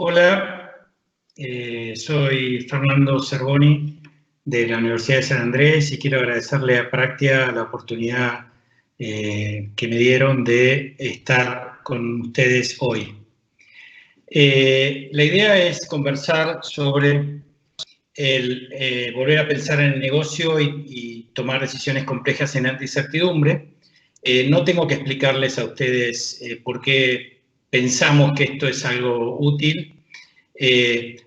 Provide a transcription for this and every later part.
Hola, soy Fernando Cervoni de la Universidad de San Andrés y quiero agradecerle a Praxia la oportunidad que me dieron de estar con ustedes hoy. La idea es conversar sobre el volver a pensar en el negocio y tomar decisiones complejas en ante incertidumbre. No tengo que explicarles a ustedes por qué pensamos que esto es algo útil.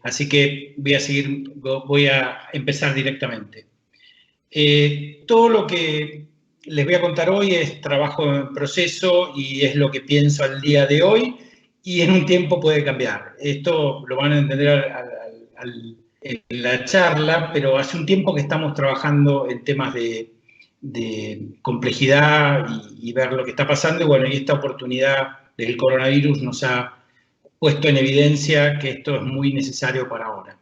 Así que voy a empezar directamente. Todo lo que les voy a contar hoy es trabajo en proceso y es lo que pienso al día de hoy y en un tiempo puede cambiar. Esto lo van a entender en la charla, pero hace un tiempo que estamos trabajando en temas de complejidad y ver lo que está pasando. Y bueno, y esta oportunidad del coronavirus nos ha puesto en evidencia que esto es muy necesario para ahora.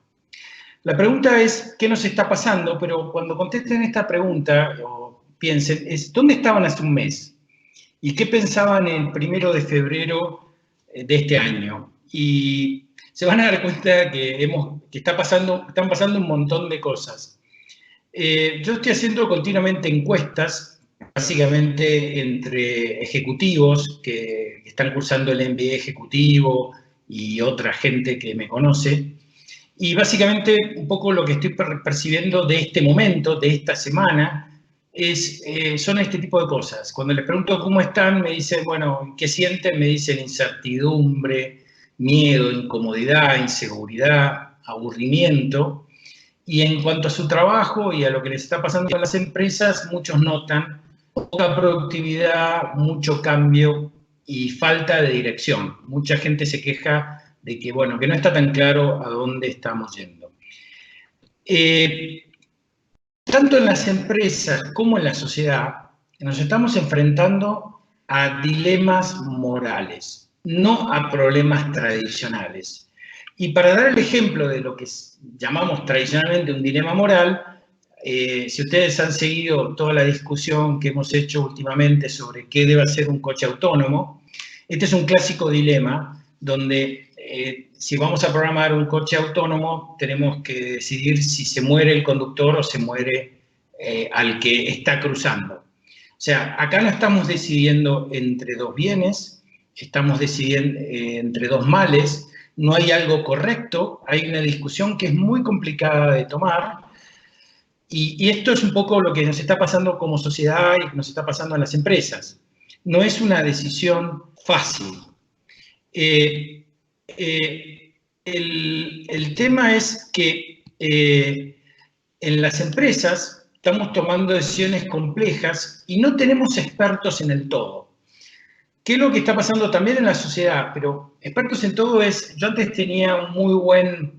La pregunta es, ¿qué nos está pasando? Pero cuando contesten esta pregunta, o piensen, ¿dónde estaban hace un mes? ¿Y qué pensaban el 1 de febrero de este año? Y se van a dar cuenta que están pasando un montón de cosas. Yo estoy haciendo continuamente encuestas, básicamente entre ejecutivos que están cursando el MBA ejecutivo y otra gente que me conoce. Y básicamente un poco lo que estoy percibiendo de este momento, de esta semana, son este tipo de cosas. Cuando les pregunto cómo están, me dicen, bueno, ¿qué sienten? Me dicen incertidumbre, miedo, incomodidad, inseguridad, aburrimiento. Y en cuanto a su trabajo y a lo que les está pasando a las empresas, muchos notan poca productividad, mucho cambio y falta de dirección. Mucha gente se queja de que, bueno, que no está tan claro a dónde estamos yendo. Tanto en las empresas como en la sociedad, nos estamos enfrentando a dilemas morales, no a problemas tradicionales. Y para dar el ejemplo de lo que llamamos tradicionalmente un dilema moral, si ustedes han seguido toda la discusión que hemos hecho últimamente sobre qué debe hacer un coche autónomo, este es un clásico dilema donde si vamos a programar un coche autónomo tenemos que decidir si se muere el conductor o se muere al que está cruzando. O sea, acá no estamos decidiendo entre dos bienes, estamos decidiendo entre dos males. No hay algo correcto, hay una discusión que es muy complicada de tomar y esto es un poco lo que nos está pasando como sociedad y nos está pasando en las empresas. No es una decisión fácil. El tema es que en las empresas estamos tomando decisiones complejas y no tenemos expertos en el todo. ¿Qué es lo que está pasando también en la sociedad? Pero expertos en todo yo antes tenía una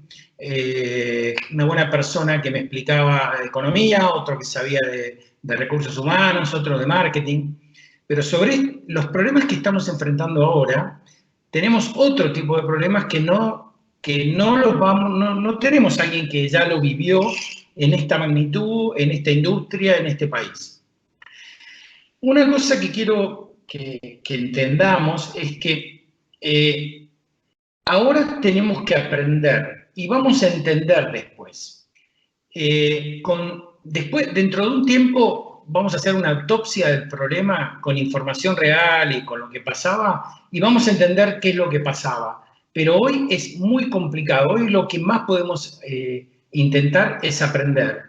buena persona que me explicaba de economía, otro que sabía de recursos humanos, otro de marketing, pero sobre los problemas que estamos enfrentando ahora, tenemos otro tipo de problemas que no tenemos a alguien que ya lo vivió en esta magnitud, en esta industria, en este país. Una cosa que quiero que entendamos es que ahora tenemos que aprender y vamos a entender después. Dentro de un tiempo vamos a hacer una autopsia del problema con información real y con lo que pasaba y vamos a entender qué es lo que pasaba. Pero hoy es muy complicado. Hoy lo que más podemos intentar es aprender.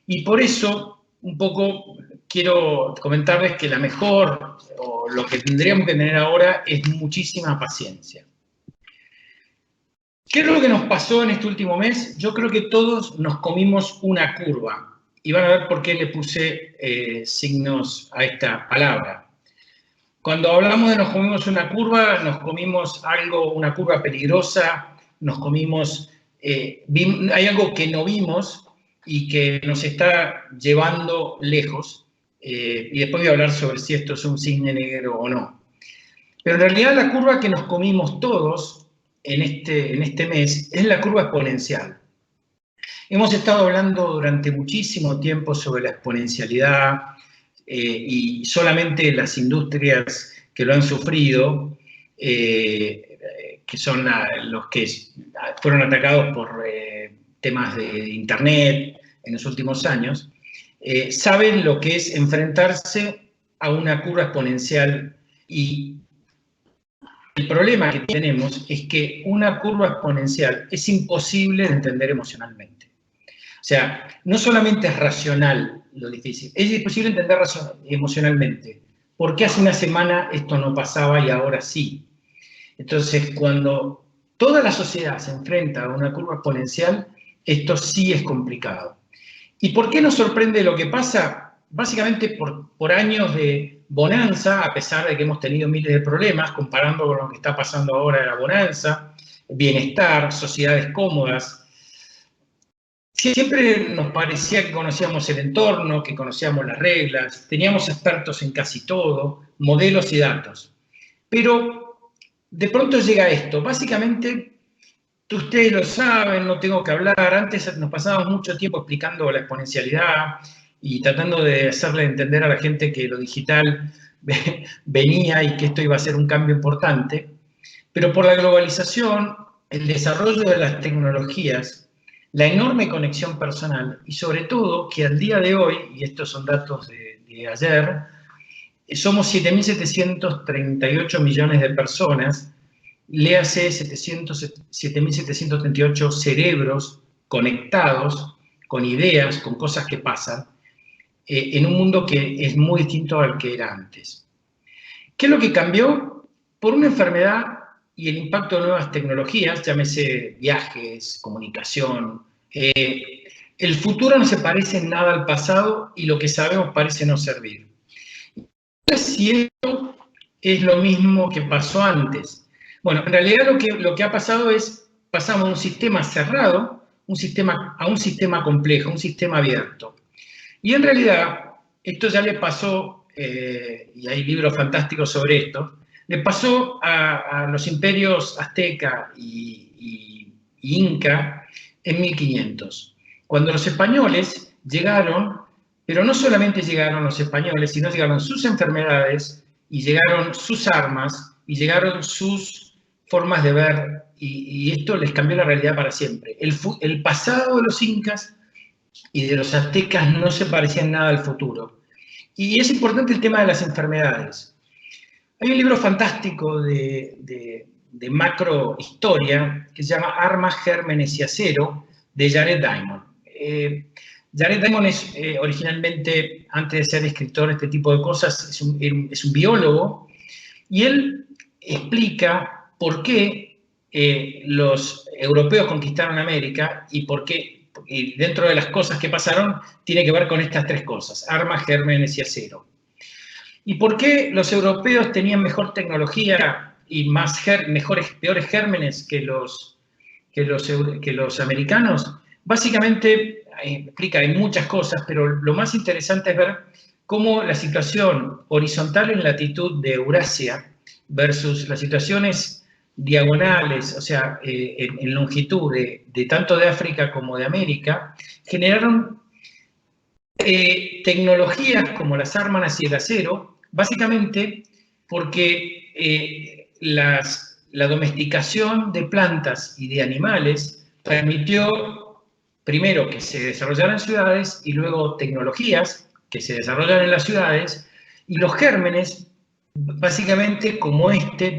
Y por eso, un poco, quiero comentarles que lo que tendríamos que tener ahora es muchísima paciencia. ¿Qué es lo que nos pasó en este último mes? Yo creo que todos nos comimos una curva. Y van a ver por qué le puse signos a esta palabra. Cuando hablamos de nos comimos una curva, nos comimos una curva peligrosa, hay algo que no vimos y que nos está llevando lejos. Y después voy a hablar sobre si esto es un cisne negro o no. Pero en realidad la curva que nos comimos todos en este mes es la curva exponencial. Hemos estado hablando durante muchísimo tiempo sobre la exponencialidad y solamente las industrias que lo han sufrido, que que son los que fueron atacados por temas de Internet en los últimos años, saben lo que es enfrentarse a una curva exponencial. Y el problema que tenemos es que una curva exponencial es imposible de entender emocionalmente. O sea, no solamente es racional lo difícil, es imposible entender emocionalmente. ¿Por qué hace una semana esto no pasaba y ahora sí? Entonces, cuando toda la sociedad se enfrenta a una curva exponencial, esto sí es complicado. ¿Y por qué nos sorprende lo que pasa? Básicamente por años de bonanza, a pesar de que hemos tenido miles de problemas, comparando con lo que está pasando ahora en la bonanza, bienestar, sociedades cómodas. Siempre nos parecía que conocíamos el entorno, que conocíamos las reglas, teníamos expertos en casi todo, modelos y datos. Pero de pronto llega esto. Básicamente, ustedes lo saben, no tengo que hablar. Antes nos pasábamos mucho tiempo explicando la exponencialidad y tratando de hacerle entender a la gente que lo digital venía y que esto iba a ser un cambio importante. Pero por la globalización, el desarrollo de las tecnologías, la enorme conexión personal y sobre todo que al día de hoy, y estos son datos de ayer, somos 7.738 millones de personas, léase 7.738 cerebros conectados con ideas, con cosas que pasan, en un mundo que es muy distinto al que era antes. ¿Qué es lo que cambió? Por una enfermedad y el impacto de nuevas tecnologías, llámese viajes, comunicación. El futuro no se parece en nada al pasado y lo que sabemos parece no servir. Si esto es lo mismo que pasó antes. Bueno, en realidad lo que ha pasado es, pasamos de un sistema cerrado a un sistema complejo, un sistema abierto. Y en realidad, esto ya le pasó, y hay libros fantásticos sobre esto, le pasó a los imperios azteca y inca en 1500. Cuando los españoles llegaron, pero no solamente llegaron los españoles, sino llegaron sus enfermedades y llegaron sus armas y llegaron sus formas de ver y esto les cambió la realidad para siempre. El pasado de los incas y de los aztecas no se parecía en nada al futuro. Y es importante el tema de las enfermedades. Hay un libro fantástico de macrohistoria que se llama Armas, Gérmenes y Acero, de Jared Diamond. Jared Diamond es originalmente, antes de ser escritor de este tipo de cosas, es un biólogo, y él explica por qué los europeos conquistaron América y por qué, y dentro de las cosas que pasaron, tiene que ver con estas tres cosas: armas, gérmenes y acero. ¿Y por qué los europeos tenían mejor tecnología y peores gérmenes que los americanos? Básicamente, explica, hay muchas cosas, pero lo más interesante es ver cómo la situación horizontal en latitud de Eurasia versus las situaciones diagonales, o sea, en longitud de tanto de África como de América, generaron tecnologías como las armas y el acero, básicamente porque la domesticación de plantas y de animales permitió primero que se desarrollaran ciudades y luego tecnologías que se desarrollan en las ciudades, y los gérmenes, básicamente como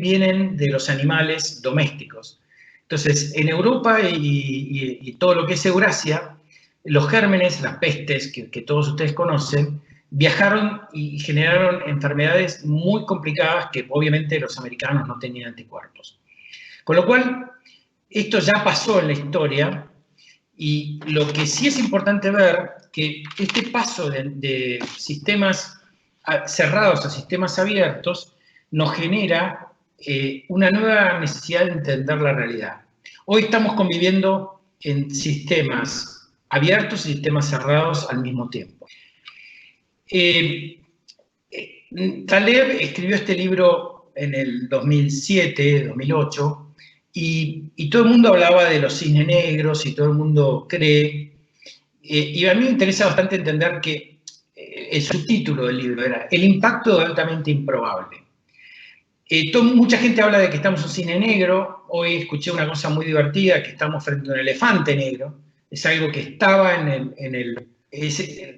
vienen de los animales domésticos. Entonces, en Europa y todo lo que es Eurasia, los gérmenes, las pestes que todos ustedes conocen, viajaron y generaron enfermedades muy complicadas que obviamente los americanos no tenían anticuerpos. Con lo cual, esto ya pasó en la historia, y lo que sí es importante ver que este paso de sistemas cerrados a sistemas abiertos nos genera una nueva necesidad de entender la realidad. Hoy estamos conviviendo en sistemas abiertos y sistemas cerrados al mismo tiempo. Taleb escribió este libro en el 2007, 2008, y todo el mundo hablaba de los cisnes negros y todo el mundo cree. Y a mí me interesa bastante entender que el subtítulo del libro era El impacto altamente improbable. Mucha gente habla de que estamos en un cine negro. Hoy escuché una cosa muy divertida, que estamos frente a un elefante negro. Es algo que estaba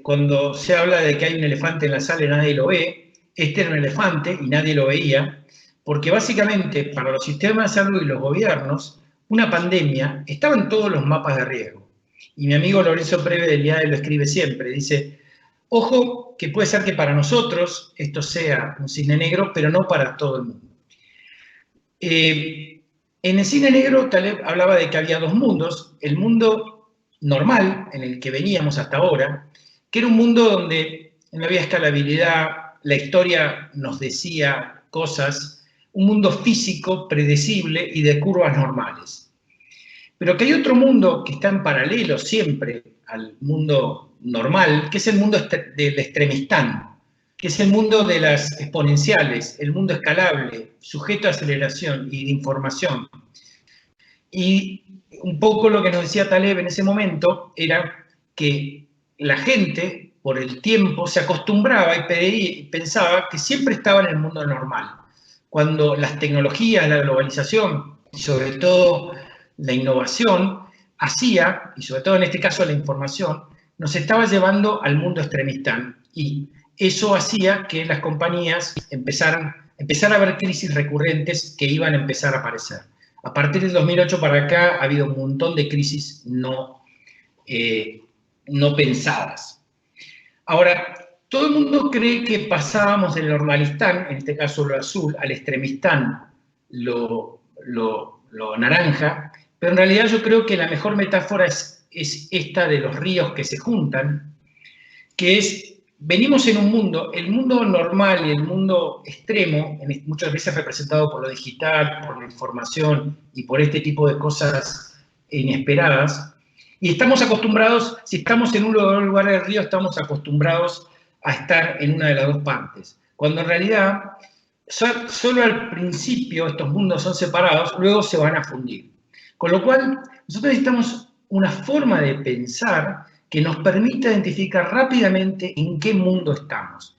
cuando se habla de que hay un elefante en la sala y nadie lo ve. Este era un elefante y nadie lo veía, porque básicamente para los sistemas de salud y los gobiernos, una pandemia estaba en todos los mapas de riesgo. Y mi amigo Lorenzo Preve del IADE lo escribe siempre, dice: ojo, que puede ser que para nosotros esto sea un cine negro, pero no para todo el mundo. En el cine negro, Taleb hablaba de que había dos mundos: el mundo normal, en el que veníamos hasta ahora, que era un mundo donde no había escalabilidad, la historia nos decía cosas, un mundo físico, predecible y de curvas normales. Pero que hay otro mundo que está en paralelo siempre al mundo normal, que es el mundo del extremistán, que es el mundo de las exponenciales, el mundo escalable, sujeto a aceleración y de información. Y un poco lo que nos decía Taleb en ese momento era que la gente, por el tiempo, se acostumbraba y pensaba que siempre estaba en el mundo normal. Cuando las tecnologías, la globalización, y sobre todo la innovación, hacía, y sobre todo en este caso la información, nos estaba llevando al mundo extremista. Y eso hacía que las compañías empezaran a haber crisis recurrentes que iban a empezar a aparecer. A partir del 2008 para acá ha habido un montón de crisis no pensadas. Ahora, todo el mundo cree que pasábamos del normalistán, en este caso lo azul, al extremistán, lo naranja, pero en realidad yo creo que la mejor metáfora es esta de los ríos que se juntan, que es: venimos en un mundo, el mundo normal y el mundo extremo, muchas veces representado por lo digital, por la información y por este tipo de cosas inesperadas, y estamos acostumbrados, si estamos en un lugar del río, estamos acostumbrados a estar en una de las dos partes, cuando en realidad solo al principio estos mundos son separados, luego se van a fundir. Con lo cual, nosotros necesitamos una forma de pensar que nos permita identificar rápidamente en qué mundo estamos.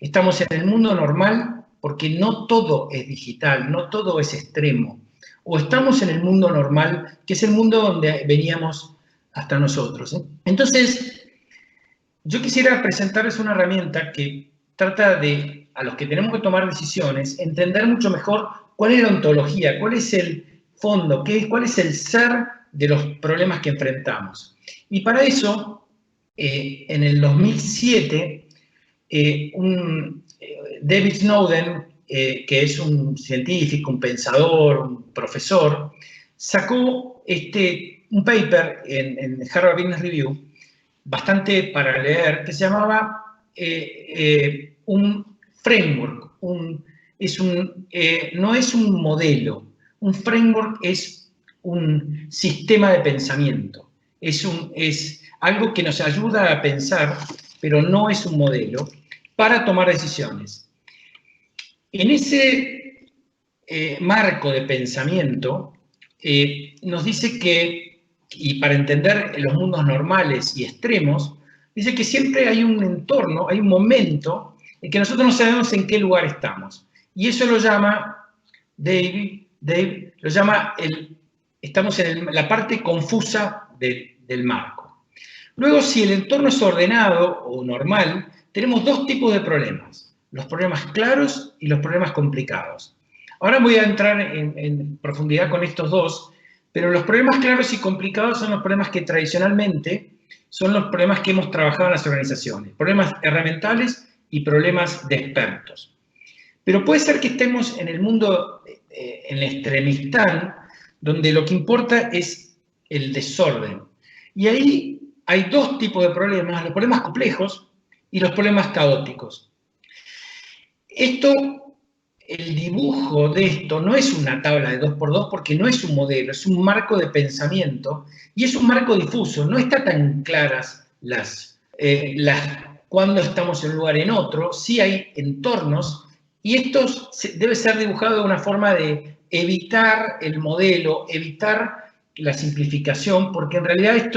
Estamos en el mundo normal porque no todo es digital, no todo es extremo. O estamos en el mundo normal, que es el mundo donde veníamos hasta nosotros. Entonces, yo quisiera presentarles una herramienta que trata de, a los que tenemos que tomar decisiones, entender mucho mejor cuál es la ontología, cuál es el fondo, cuál es el ser de los problemas que enfrentamos. Y para eso, en el 2007, David Snowden, que es un científico, un pensador, un profesor, sacó un paper en Harvard Business Review, bastante para leer, que se llamaba un framework. No es un modelo. Un framework es un sistema de pensamiento. Es algo que nos ayuda a pensar, pero no es un modelo, para tomar decisiones. En ese marco de pensamiento, nos dice que, y para entender los mundos normales y extremos, dice que siempre hay un entorno, hay un momento en que nosotros no sabemos en qué lugar estamos. Y eso lo llama Dave lo llama estamos en la parte confusa del marco. Luego, si el entorno es ordenado o normal, tenemos dos tipos de problemas: los problemas claros y los problemas complicados. Ahora voy a entrar en profundidad con estos dos, pero los problemas claros y complicados son los problemas que tradicionalmente son los problemas que hemos trabajado en las organizaciones, problemas herramientales y problemas de expertos. Pero puede ser que estemos en el mundo, en el extremistán, donde lo que importa es el desorden. Y ahí hay dos tipos de problemas: los problemas complejos y los problemas caóticos. El dibujo de esto no es una tabla de 2x2 porque no es un modelo, es un marco de pensamiento y es un marco difuso. No está tan claras cuando estamos en un lugar en otro. Sí hay entornos y esto debe ser dibujado de una forma de evitar el modelo, evitar la simplificación, porque en realidad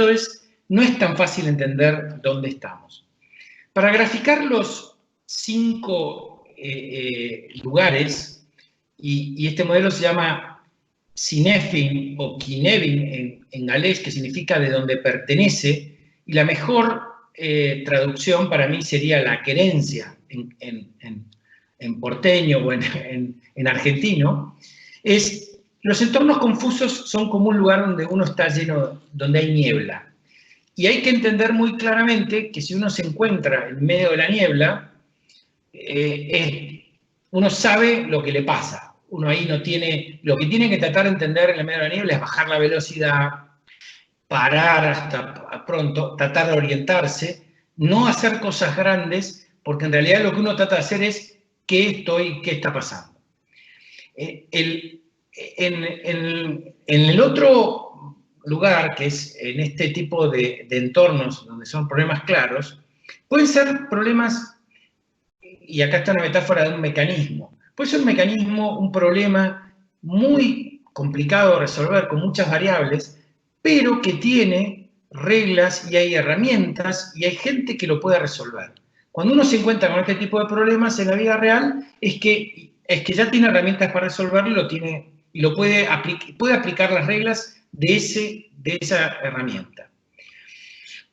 no es tan fácil entender dónde estamos. Para graficar los 5 lugares, y este modelo se llama Cynefin o Cynefin en galés, que significa de donde pertenece, y la mejor traducción para mí sería la querencia en porteño o en argentino, es los entornos confusos son como un lugar donde uno está lleno, donde hay niebla. Y hay que entender muy claramente que si uno se encuentra en medio de la niebla, uno sabe lo que le pasa. Uno ahí no tiene, lo que tiene que tratar de entender en el medio de la niebla es bajar la velocidad, parar hasta pronto, tratar de orientarse, no hacer cosas grandes, porque en realidad lo que uno trata de hacer es qué está pasando. En el otro lugar, que es en este tipo de entornos donde son problemas claros, pueden ser problemas, y acá está una metáfora de un mecanismo, puede ser un mecanismo, un problema muy complicado de resolver, con muchas variables, pero que tiene reglas y hay herramientas y hay gente que lo puede resolver. Cuando uno se encuentra con este tipo de problemas en la vida real, es que ya tiene herramientas para resolverlo y lo puede aplicar las reglas de esa herramienta.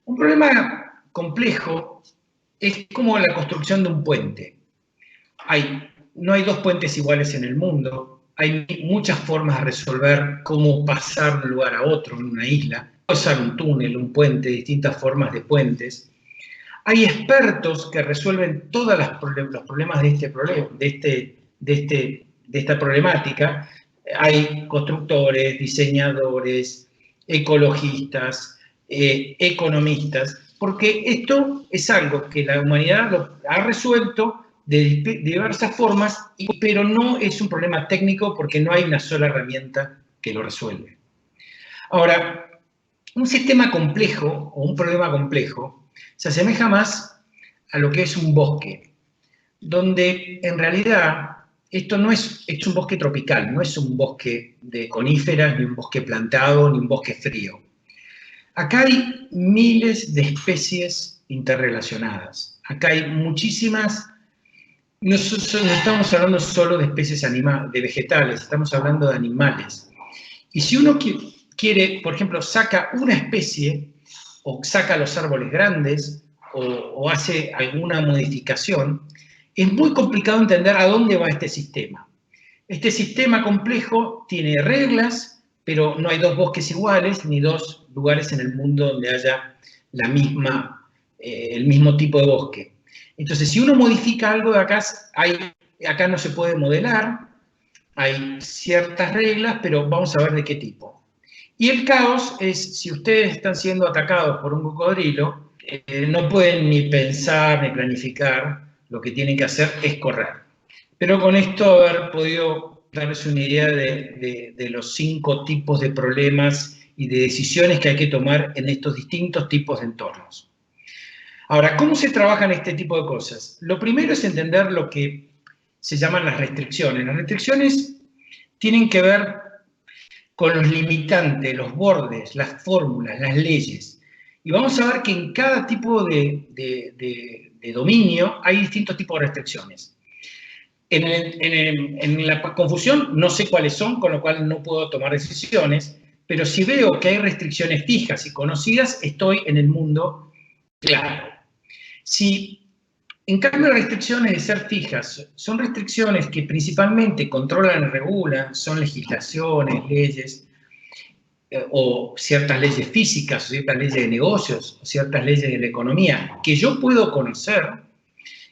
Un problema complejo es como la construcción de un puente. No hay dos puentes iguales en el mundo, hay muchas formas de resolver cómo pasar de un lugar a otro en una isla. Puede ser un túnel, un puente, distintas formas de puentes. Hay expertos que resuelven todos los problemas de esta problemática. Hay constructores, diseñadores, ecologistas, economistas, porque esto es algo que la humanidad lo ha resuelto de diversas formas, pero no es un problema técnico porque no hay una sola herramienta que lo resuelve. Ahora, un sistema complejo o un problema complejo se asemeja más a lo que es un bosque, donde en realidad esto no es un bosque tropical, no es un bosque de coníferas, ni un bosque plantado, ni un bosque frío. Acá hay miles de especies interrelacionadas. Acá hay muchísimas. No estamos hablando solo de especies de vegetales, estamos hablando de animales. Y si uno quiere, por ejemplo, saca una especie, o saca los árboles grandes, o hace alguna modificación, es muy complicado entender a dónde va este sistema. Este sistema complejo tiene reglas, pero no hay dos bosques iguales, ni dos lugares en el mundo donde haya el mismo tipo de bosque. Entonces, si uno modifica algo de acá, acá no se puede modelar, hay ciertas reglas, pero vamos a ver de qué tipo. Y el caos es, si ustedes están siendo atacados por un cocodrilo, no pueden ni pensar ni planificar, lo que tienen que hacer es correr. Pero con esto haber podido darles una idea de los 5 tipos de problemas y de decisiones que hay que tomar en estos distintos tipos de entornos. Ahora, ¿cómo se trabajan este tipo de cosas? Lo primero es entender lo que se llaman las restricciones. Las restricciones tienen que ver con los limitantes, los bordes, las fórmulas, las leyes. Y vamos a ver que en cada tipo de dominio hay distintos tipos de restricciones. En la confusión no sé cuáles son, con lo cual no puedo tomar decisiones, pero si veo que hay restricciones fijas y conocidas, estoy en el mundo claro. Si, en cambio, las restricciones de ser fijas son restricciones que principalmente controlan y regulan, son legislaciones, leyes, o ciertas leyes físicas, o ciertas leyes de negocios, o ciertas leyes de la economía, que yo puedo conocer,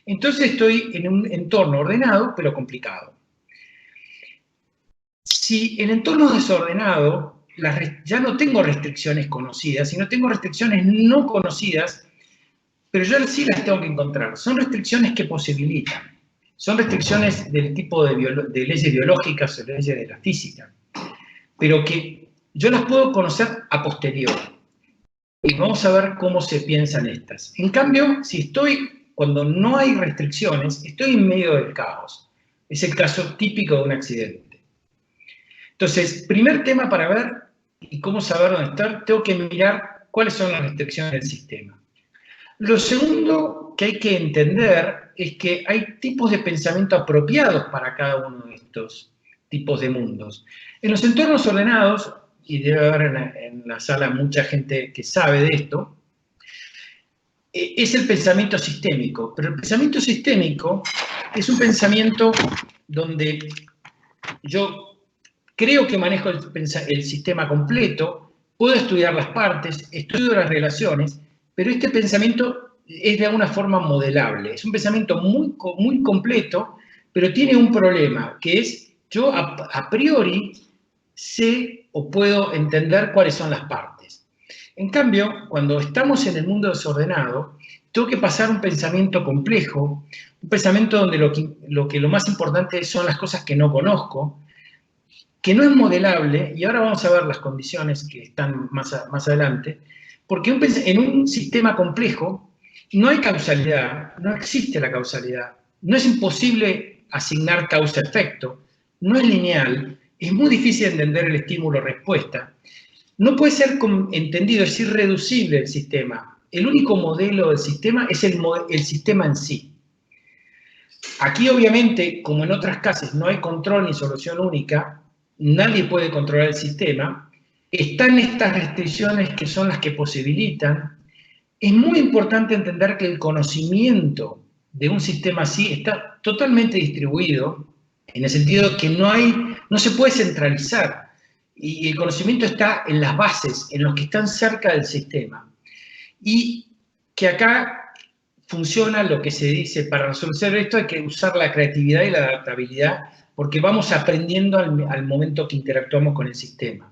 entonces estoy en un entorno ordenado, pero complicado. Si el entorno es desordenado, ya no tengo restricciones conocidas, sino tengo restricciones no conocidas, pero yo sí las tengo que encontrar. Son restricciones que posibilitan. Son restricciones del tipo de leyes biológicas o leyes de la física, pero que yo las puedo conocer a posteriori. Y vamos a ver cómo se piensan estas. En cambio, cuando no hay restricciones, estoy en medio del caos. Es el caso típico de un accidente. Entonces, primer tema para ver y cómo saber dónde estar, tengo que mirar cuáles son las restricciones del sistema. Lo segundo que hay que entender es que hay tipos de pensamiento apropiados para cada uno de estos tipos de mundos. En los entornos ordenados, y debe haber en la sala mucha gente que sabe de esto, es el pensamiento sistémico. Pero el pensamiento sistémico es un pensamiento donde yo creo que manejo el sistema completo, puedo estudiar las partes, estudio las relaciones, pero este pensamiento es de alguna forma modelable. Es un pensamiento muy completo, pero tiene un problema, que es yo a priori sé o puedo entender cuáles son las partes. En cambio, cuando estamos en el mundo desordenado, tengo que pasar un pensamiento complejo, un pensamiento donde lo más importante son las cosas que no conozco, que no es modelable, y ahora vamos a ver las condiciones que están más adelante, porque en un sistema complejo no hay causalidad, no existe la causalidad, no es imposible asignar causa-efecto, no es lineal, es muy difícil entender el estímulo-respuesta, no puede ser entendido, es irreducible el sistema. El único modelo del sistema es el sistema en sí. Aquí, obviamente, como en otras casas, no hay control ni solución única, nadie puede controlar el sistema, están estas restricciones que son las que posibilitan. Es muy importante entender que el conocimiento de un sistema así está totalmente distribuido, en el sentido que no se puede centralizar, y el conocimiento está en las bases, en los que están cerca del sistema. Y que acá funciona lo que se dice, para resolver esto hay que usar la creatividad y la adaptabilidad, porque vamos aprendiendo al momento que interactuamos con el sistema.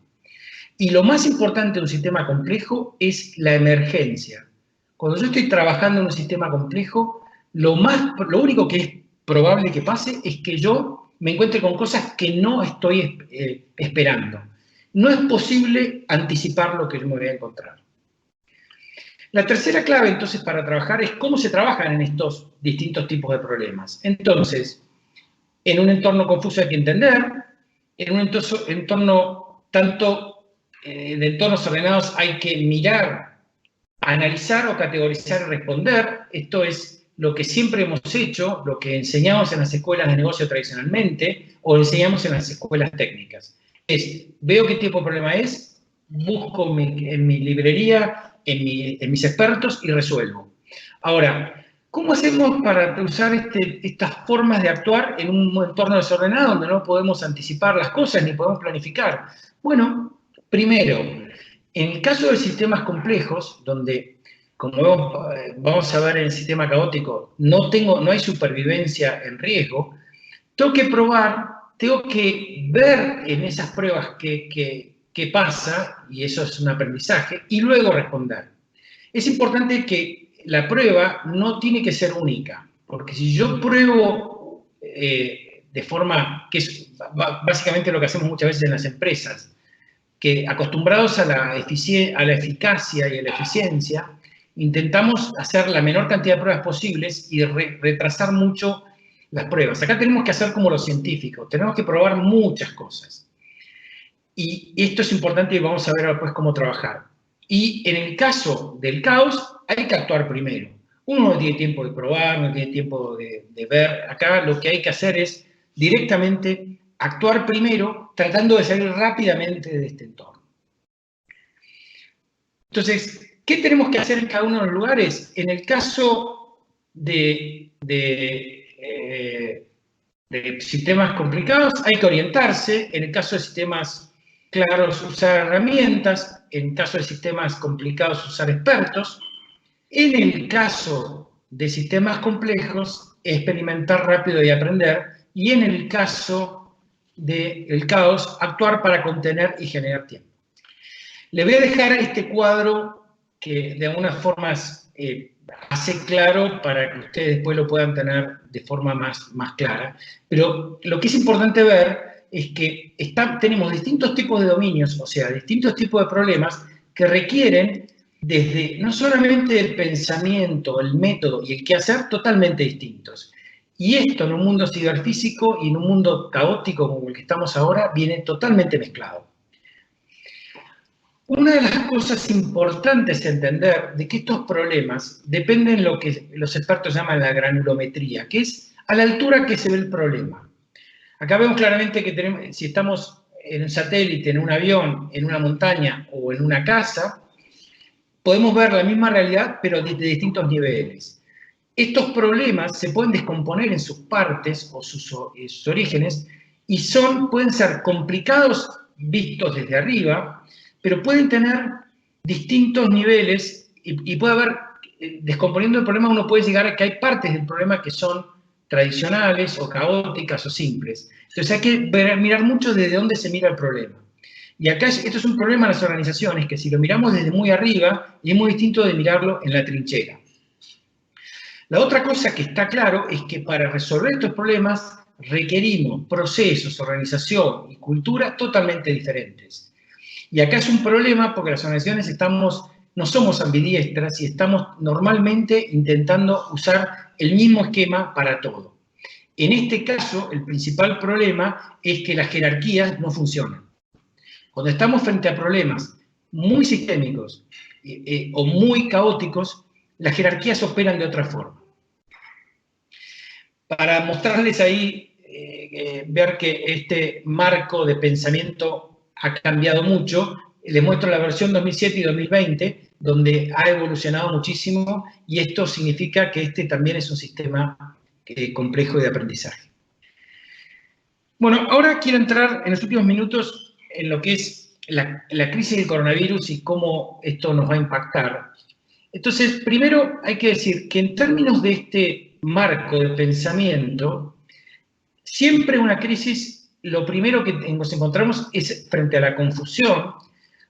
Y lo más importante de un sistema complejo es la emergencia. Cuando yo estoy trabajando en un sistema complejo, lo único que es probable que pase es que yo me encuentre con cosas que no estoy esperando. No es posible anticipar lo que yo me voy a encontrar. La tercera clave, entonces, para trabajar es cómo se trabajan en estos distintos tipos de problemas. Entonces, en un entorno confuso hay que entender, en un entorno de entornos ordenados hay que mirar, analizar o categorizar y responder. Esto es lo que siempre hemos hecho, lo que enseñamos en las escuelas de negocio tradicionalmente o enseñamos en las escuelas técnicas. Veo qué tipo de problema es, busco en mi librería, en mis expertos y resuelvo. Ahora, ¿cómo hacemos para usar estas formas de actuar en un entorno desordenado donde no podemos anticipar las cosas ni podemos planificar? Bueno, primero, en el caso de sistemas complejos, donde, como vamos a ver en el sistema caótico, no hay supervivencia en riesgo, tengo que probar, tengo que ver en esas pruebas qué pasa, y eso es un aprendizaje, y luego responder. Es importante que la prueba no tiene que ser única, porque si yo pruebo de forma, que es básicamente lo que hacemos muchas veces en las empresas, que acostumbrados a la eficacia y a la eficiencia, intentamos hacer la menor cantidad de pruebas posibles y retrasar mucho las pruebas. Acá tenemos que hacer como los científicos, tenemos que probar muchas cosas. Y esto es importante y vamos a ver después cómo trabajar. Y en el caso del caos, hay que actuar primero. Uno no tiene tiempo de probar, no tiene tiempo de ver. Acá lo que hay que hacer es directamente actuar primero, tratando de salir rápidamente de este entorno. Entonces, ¿qué tenemos que hacer en cada uno de los lugares? En el caso de sistemas complicados, hay que orientarse. En el caso de sistemas claros, usar herramientas. En el caso de sistemas complicados, usar expertos. En el caso de sistemas complejos, experimentar rápido y aprender. Y en el caso del caos, actuar para contener y generar tiempo. Le voy a dejar este cuadro que de algunas formas hace claro para que ustedes después lo puedan tener de forma más clara. Pero lo que es importante ver es que tenemos distintos tipos de dominios, o sea, distintos tipos de problemas que requieren desde no solamente el pensamiento, el método y el qué hacer totalmente distintos. Y esto en un mundo ciberfísico y en un mundo caótico como el que estamos ahora viene totalmente mezclado. Una de las cosas importantes a entender de que estos problemas dependen de lo que los expertos llaman la granulometría, que es a la altura que se ve el problema. Acá vemos claramente que tenemos, si estamos en un satélite, en un avión, en una montaña o en una casa, podemos ver la misma realidad, pero desde distintos niveles. Estos problemas se pueden descomponer en sus partes o sus orígenes y pueden ser complicados vistos desde arriba, pero pueden tener distintos niveles y puede haber, descomponiendo el problema, uno puede llegar a que hay partes del problema que son tradicionales o caóticas o simples. Entonces hay que mirar mucho desde dónde se mira el problema. Y acá esto es un problema en las organizaciones, que si lo miramos desde muy arriba, es muy distinto de mirarlo en la trinchera. La otra cosa que está claro es que para resolver estos problemas requerimos procesos, organización y cultura totalmente diferentes. Y acá es un problema porque las organizaciones no somos ambidiestras y estamos normalmente intentando usar el mismo esquema para todo. En este caso, el principal problema es que las jerarquías no funcionan. Cuando estamos frente a problemas muy sistémicos o muy caóticos, las jerarquías operan de otra forma. Para mostrarles ahí, ver que este marco de pensamiento ha cambiado mucho, les muestro la versión 2007 y 2020, donde ha evolucionado muchísimo, y esto significa que este también es un sistema complejo de aprendizaje. Bueno, ahora quiero entrar en los últimos minutos en lo que es la crisis del coronavirus y cómo esto nos va a impactar. Entonces, primero hay que decir que en términos de este marco de pensamiento, siempre una crisis, lo primero que nos encontramos es frente a la confusión.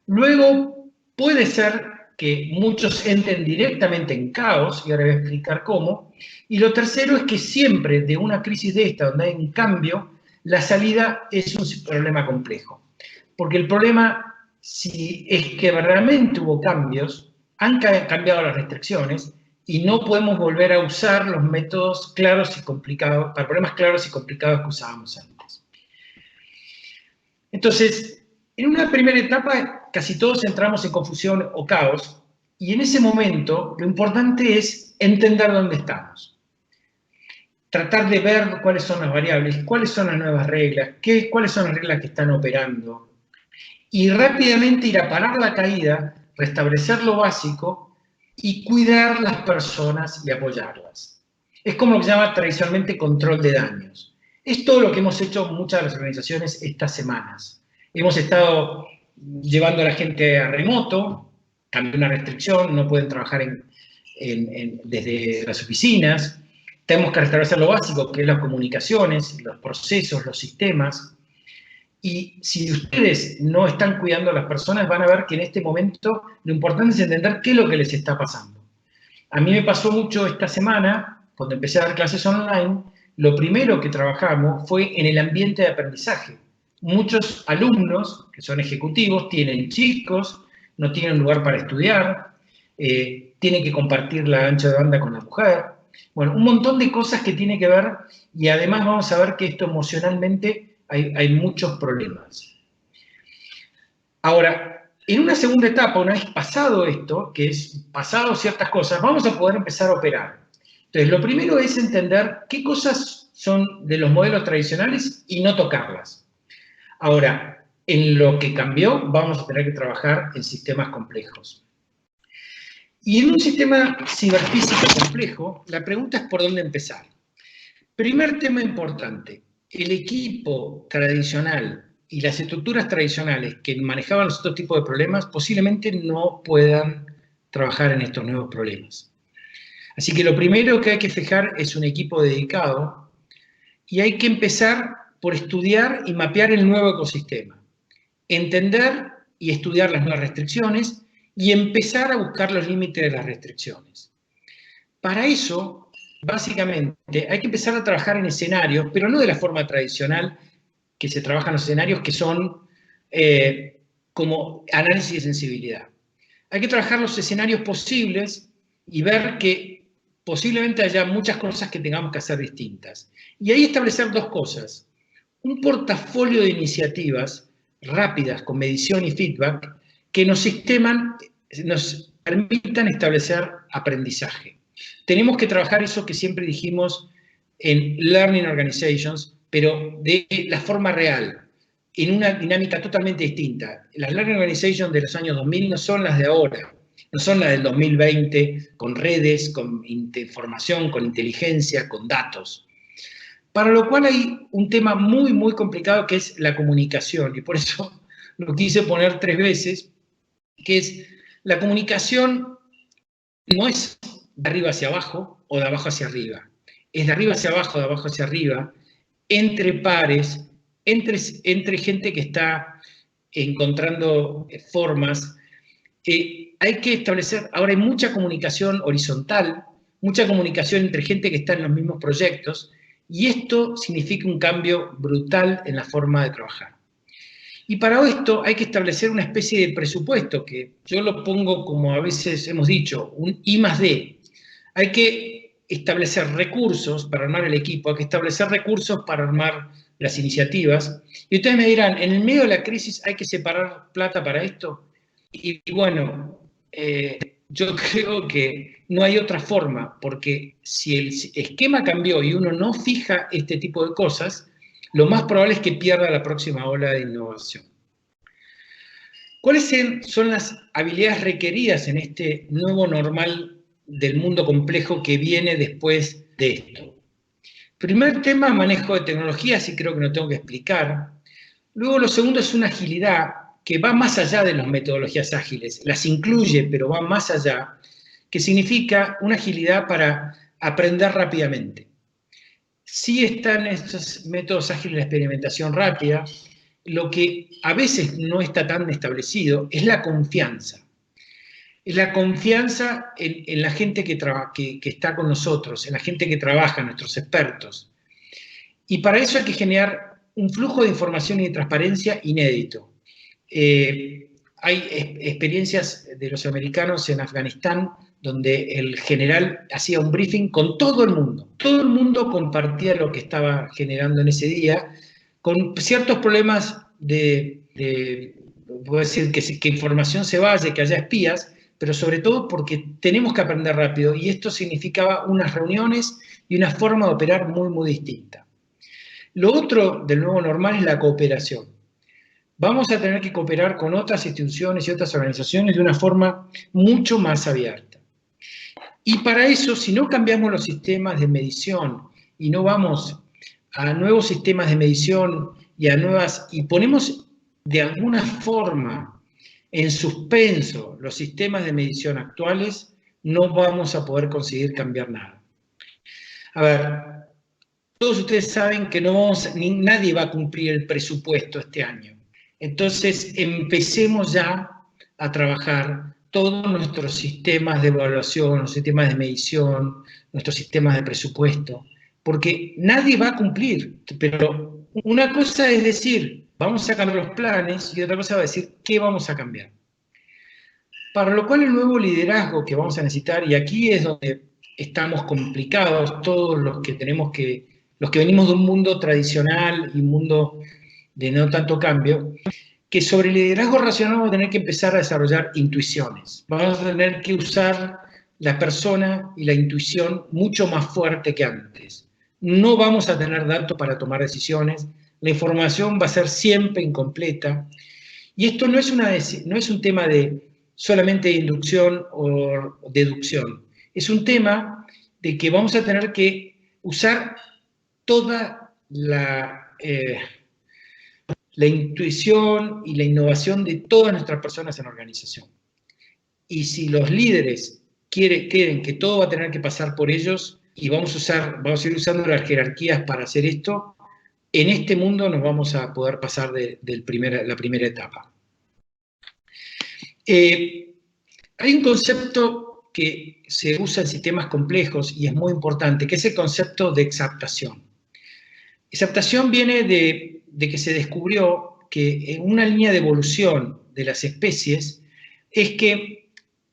Luego puede ser que muchos entren directamente en caos, y ahora voy a explicar cómo. Y lo tercero es que siempre de una crisis de esta, donde hay un cambio, la salida es un problema complejo. Porque el problema, si es que realmente hubo cambios, han cambiado las restricciones y no podemos volver a usar los métodos claros y complicados, para problemas claros y complicados que usábamos antes. Entonces, en una primera etapa, casi todos entramos en confusión o caos, y en ese momento lo importante es entender dónde estamos. Tratar de ver cuáles son las variables, cuáles son las nuevas reglas, cuáles son las reglas que están operando, y rápidamente ir a parar la caída, restablecer lo básico y cuidar las personas y apoyarlas. Es como lo que se llama tradicionalmente control de daños. Es todo lo que hemos hecho muchas de las organizaciones estas semanas. Hemos estado llevando a la gente a remoto, cambió una restricción, no pueden trabajar desde las oficinas. Tenemos que restablecer lo básico, que es las comunicaciones, los procesos, los sistemas. Y si ustedes no están cuidando a las personas, van a ver que en este momento lo importante es entender qué es lo que les está pasando. A mí me pasó mucho esta semana, cuando empecé a dar clases online, lo primero que trabajamos fue en el ambiente de aprendizaje. Muchos alumnos, que son ejecutivos, tienen chicos, no tienen lugar para estudiar, tienen que compartir la ancha de banda con la mujer. Bueno, un montón de cosas que tiene que ver, y además vamos a ver que esto emocionalmente hay muchos problemas. Ahora, en una segunda etapa, una vez pasado esto, que es pasado ciertas cosas, vamos a poder empezar a operar. Entonces, lo primero es entender qué cosas son de los modelos tradicionales y no tocarlas. Ahora, en lo que cambió, vamos a tener que trabajar en sistemas complejos. Y en un sistema ciberfísico complejo, la pregunta es por dónde empezar. Primer tema importante. El equipo tradicional y las estructuras tradicionales que manejaban los otros tipos de problemas posiblemente no puedan trabajar en estos nuevos problemas. Así que lo primero que hay que fijar es un equipo dedicado y hay que empezar por estudiar y mapear el nuevo ecosistema, entender y estudiar las nuevas restricciones y empezar a buscar los límites de las restricciones. Para eso, básicamente, hay que empezar a trabajar en escenarios, pero no de la forma tradicional que se trabaja en los escenarios, que son como análisis de sensibilidad. Hay que trabajar los escenarios posibles y ver que posiblemente haya muchas cosas que tengamos que hacer distintas. Y ahí establecer dos cosas. Un portafolio de iniciativas rápidas, con medición y feedback, que nos permitan establecer aprendizaje. Tenemos que trabajar eso que siempre dijimos en Learning Organizations, pero de la forma real, en una dinámica totalmente distinta. Las Learning Organizations de los años 2000 no son las de ahora, no son las del 2020, con redes, con información, con inteligencia, con datos. Para lo cual hay un tema muy, muy complicado que es la comunicación, y por eso lo quise poner 3 veces, que es la comunicación no es de arriba hacia abajo o de abajo hacia arriba, es de arriba hacia abajo, de abajo hacia arriba, entre pares, entre gente que está encontrando formas. Hay que establecer, ahora hay mucha comunicación horizontal, mucha comunicación entre gente que está en los mismos proyectos, y esto significa un cambio brutal en la forma de trabajar. Y para esto hay que establecer una especie de presupuesto, que yo lo pongo como a veces hemos dicho, un I+D. Hay que establecer recursos para armar el equipo, hay que establecer recursos para armar las iniciativas. Y ustedes me dirán, ¿en el medio de la crisis hay que separar plata para esto? Y bueno, yo creo que no hay otra forma, porque si el esquema cambió y uno no fija este tipo de cosas, lo más probable es que pierda la próxima ola de innovación. ¿Cuáles son las habilidades requeridas en este nuevo normal del mundo complejo que viene después de esto? Primer tema, manejo de tecnologías, y creo que no tengo que explicar. Luego lo segundo es una agilidad que va más allá de las metodologías ágiles, las incluye, pero va más allá, que significa una agilidad para aprender rápidamente. Sí están estos métodos ágiles de experimentación rápida, lo que a veces no está tan establecido es la confianza. Es la confianza en la gente que está con nosotros, en la gente que trabaja, nuestros expertos. Y para eso hay que generar un flujo de información y de transparencia inédito. Hay experiencias de los americanos en Afganistán donde el general hacía un briefing con todo el mundo. Todo el mundo compartía lo que estaba generando en ese día, con ciertos problemas puedo decir, que información se vaya, que haya espías, pero sobre todo porque tenemos que aprender rápido, y esto significaba unas reuniones y una forma de operar muy, muy distinta. Lo otro del nuevo normal es la cooperación. Vamos a tener que cooperar con otras instituciones y otras organizaciones de una forma mucho más abierta. Y para eso, si no cambiamos los sistemas de medición y no vamos a nuevos sistemas de medición y ponemos de alguna forma en suspenso los sistemas de medición actuales, no vamos a poder conseguir cambiar nada. A ver, todos ustedes saben que nadie va a cumplir el presupuesto este año. Entonces, empecemos ya a trabajar todos nuestros sistemas de evaluación, los sistemas de medición, nuestros sistemas de presupuesto, porque nadie va a cumplir. Pero una cosa es decir, vamos a cambiar los planes, y otra cosa va a decir, ¿qué vamos a cambiar? Para lo cual el nuevo liderazgo que vamos a necesitar, y aquí es donde estamos complicados todos los que venimos de un mundo tradicional y un mundo de no tanto cambio, que sobre el liderazgo racional vamos a tener que empezar a desarrollar intuiciones. Vamos a tener que usar la persona y la intuición mucho más fuerte que antes. No vamos a tener datos para tomar decisiones, la información va a ser siempre incompleta, y esto no es un tema de solamente de inducción o deducción, es un tema de que vamos a tener que usar toda la intuición y la innovación de todas nuestras personas en la organización. Y si los líderes quieren que todo va a tener que pasar por ellos, y vamos a ir usando las jerarquías para hacer esto, en este mundo nos vamos a poder pasar de la primera etapa. Hay un concepto que se usa en sistemas complejos y es muy importante, que es el concepto de exaptación. Exaptación viene de que se descubrió que en una línea de evolución de las especies es que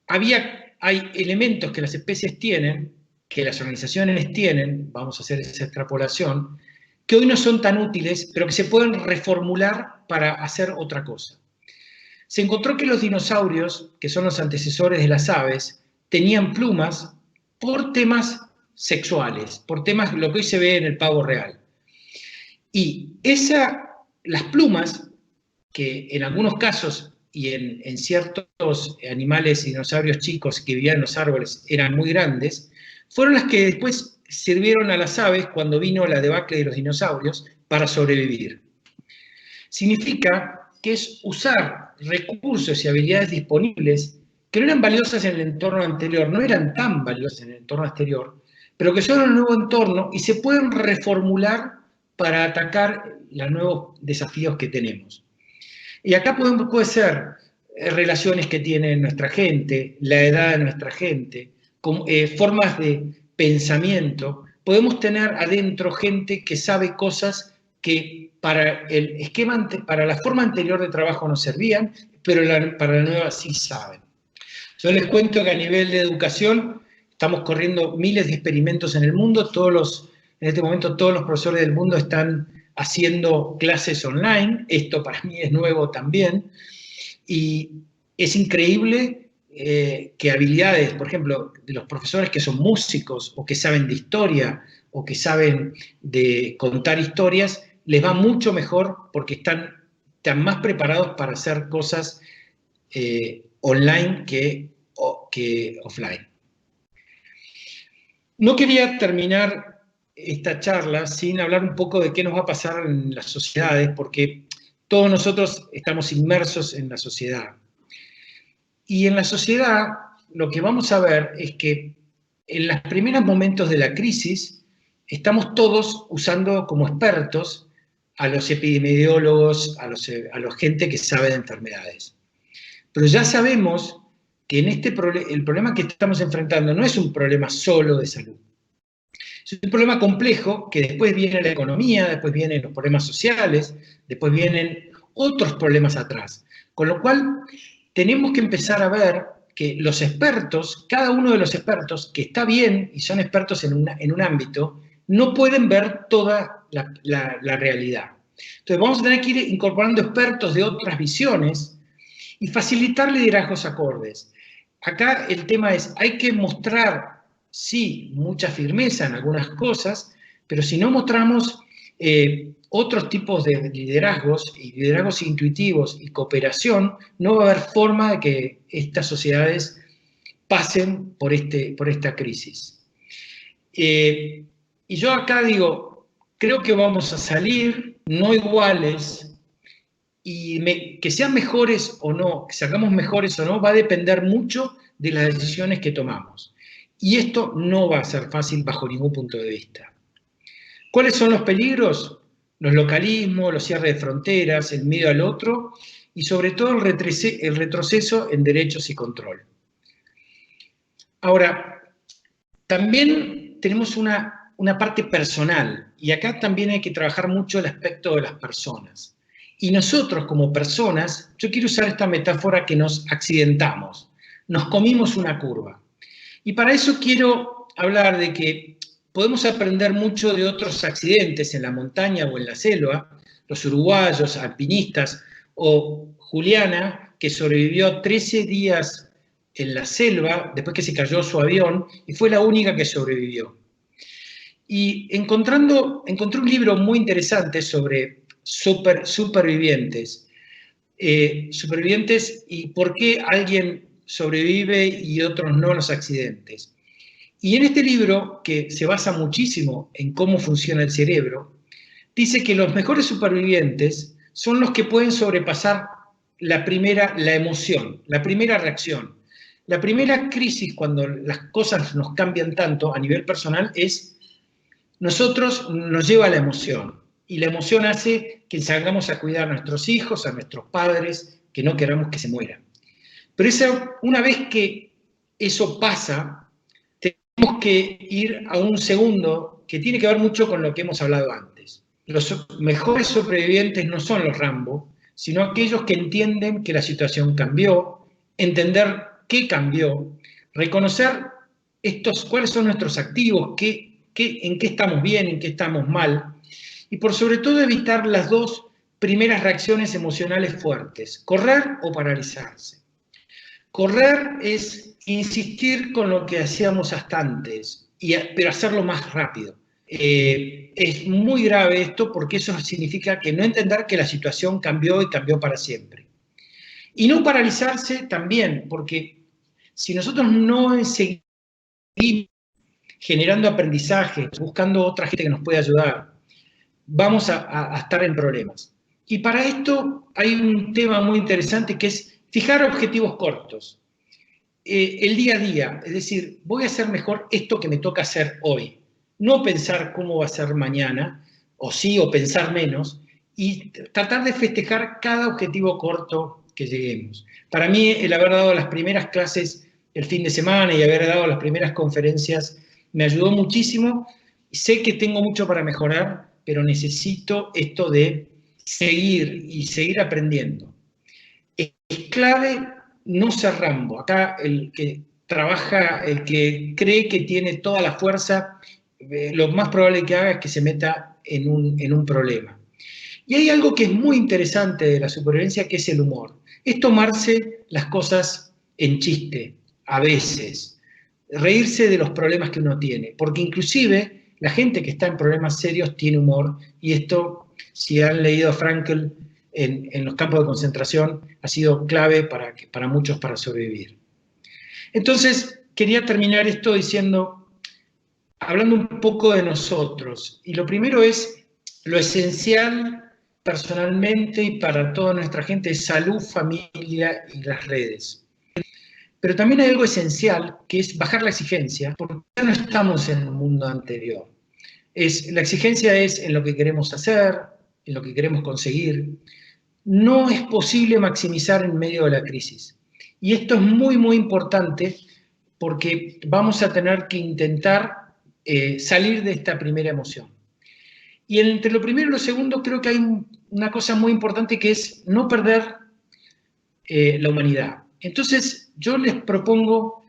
hay elementos que las especies tienen, que las organizaciones tienen, vamos a hacer esa extrapolación, que hoy no son tan útiles, pero que se pueden reformular para hacer otra cosa. Se encontró que los dinosaurios, que son los antecesores de las aves, tenían plumas por temas sexuales, por temas lo que hoy se ve en el pavo real. Y las plumas, que en algunos casos y en ciertos animales y dinosaurios chicos que vivían en los árboles eran muy grandes, fueron las que después sirvieron a las aves cuando vino la debacle de los dinosaurios para sobrevivir. Significa que es usar recursos y habilidades disponibles que no eran valiosas en el entorno anterior, no eran tan valiosas en el entorno anterior, pero que son un nuevo entorno y se pueden reformular para atacar los nuevos desafíos que tenemos. Y acá puede ser relaciones que tiene nuestra gente, la edad de nuestra gente, formas de pensamiento. Podemos tener adentro gente que sabe cosas que para el esquema, para la forma anterior de trabajo no servían, pero para la nueva sí saben. Yo les cuento que a nivel de educación estamos corriendo miles de experimentos en el mundo, en este momento todos los profesores del mundo están haciendo clases online, esto para mí es nuevo también, y es increíble que habilidades, por ejemplo, de los profesores que son músicos o que saben de historia o que saben de contar historias, les va mucho mejor porque están más preparados para hacer cosas online que offline. No quería terminar esta charla sin hablar un poco de qué nos va a pasar en las sociedades, porque todos nosotros estamos inmersos en la sociedad. Y en la sociedad lo que vamos a ver es que en los primeros momentos de la crisis estamos todos usando como expertos a los epidemiólogos, a la gente que sabe de enfermedades. Pero ya sabemos que el problema que estamos enfrentando no es un problema solo de salud. Es un problema complejo que después viene la economía, después vienen los problemas sociales, después vienen otros problemas atrás. Con lo cual, tenemos que empezar a ver que los expertos, cada uno de los expertos, que está bien y son expertos en un ámbito, no pueden ver toda la realidad. Entonces vamos a tener que ir incorporando expertos de otras visiones y facilitar liderazgos acordes. Acá el tema es, hay que mostrar, sí, mucha firmeza en algunas cosas, pero si no mostramos otros tipos de liderazgos, y liderazgos intuitivos y cooperación, no va a haber forma de que estas sociedades pasen por esta crisis. Y yo acá digo, creo que vamos a salir no iguales, y que sean mejores o no, que salgamos mejores o no, va a depender mucho de las decisiones que tomamos. Y esto no va a ser fácil bajo ningún punto de vista. ¿Cuáles son los peligros? Los localismos, los cierres de fronteras, el miedo al otro y sobre todo el retroceso en derechos y control. Ahora, también tenemos una parte personal y acá también hay que trabajar mucho el aspecto de las personas. Y nosotros como personas, yo quiero usar esta metáfora que nos accidentamos, nos comimos una curva. Y para eso quiero hablar de que podemos aprender mucho de otros accidentes en la montaña o en la selva, los uruguayos, alpinistas, o Juliana, que sobrevivió 13 días en la selva después que se cayó su avión y fue la única que sobrevivió. Y encontré un libro muy interesante sobre supervivientes. Supervivientes y por qué alguien sobrevive y otros no a los accidentes. Y en este libro, que se basa muchísimo en cómo funciona el cerebro, dice que los mejores supervivientes son los que pueden sobrepasar la emoción, la primera reacción. La primera crisis, cuando las cosas nos cambian tanto a nivel personal, nos lleva a la emoción. Y la emoción hace que salgamos a cuidar a nuestros hijos, a nuestros padres, que no queramos que se mueran. Pero una vez que eso pasa, tenemos que ir a un segundo que tiene que ver mucho con lo que hemos hablado antes. Los mejores supervivientes no son los Rambo, sino aquellos que entienden que la situación cambió, entender qué cambió, reconocer cuáles son nuestros activos, en qué estamos bien, en qué estamos mal, y por sobre todo evitar las dos primeras reacciones emocionales fuertes, correr o paralizarse. Correr es insistir con lo que hacíamos hasta antes, pero hacerlo más rápido. Es muy grave esto porque eso significa que no entender que la situación cambió y cambió para siempre. Y no paralizarse también, porque si nosotros no seguimos generando aprendizaje, buscando otra gente que nos pueda ayudar, vamos a estar en problemas. Y para esto hay un tema muy interesante que es fijar objetivos cortos. El día a día, es decir, voy a hacer mejor esto que me toca hacer hoy. No pensar cómo va a ser mañana, o sí, o pensar menos, y tratar de festejar cada objetivo corto que lleguemos. Para mí, el haber dado las primeras clases el fin de semana y haber dado las primeras conferencias me ayudó muchísimo. Sé que tengo mucho para mejorar, pero necesito esto de seguir y seguir aprendiendo. Es clave no ser Rambo. Acá el que trabaja, el que cree que tiene toda la fuerza, lo más probable que haga es que se meta en un problema. Y hay algo que es muy interesante de la supervivencia, que es el humor. Es tomarse las cosas en chiste, a veces. Reírse de los problemas que uno tiene. Porque inclusive la gente que está en problemas serios tiene humor. Y esto, si han leído a Frankl en los campos de concentración, ha sido clave para muchos para sobrevivir. Entonces, quería terminar esto hablando un poco de nosotros. Y lo primero es lo esencial personalmente y para toda nuestra gente es salud, familia y las redes. Pero también hay algo esencial, que es bajar la exigencia, porque ya no estamos en el mundo anterior. La exigencia es en lo que queremos hacer, en lo que queremos conseguir. No es posible maximizar en medio de la crisis. Y esto es muy, muy importante porque vamos a tener que intentar salir de esta primera emoción. Y entre lo primero y lo segundo creo que hay una cosa muy importante que es no perder la humanidad. Entonces yo les propongo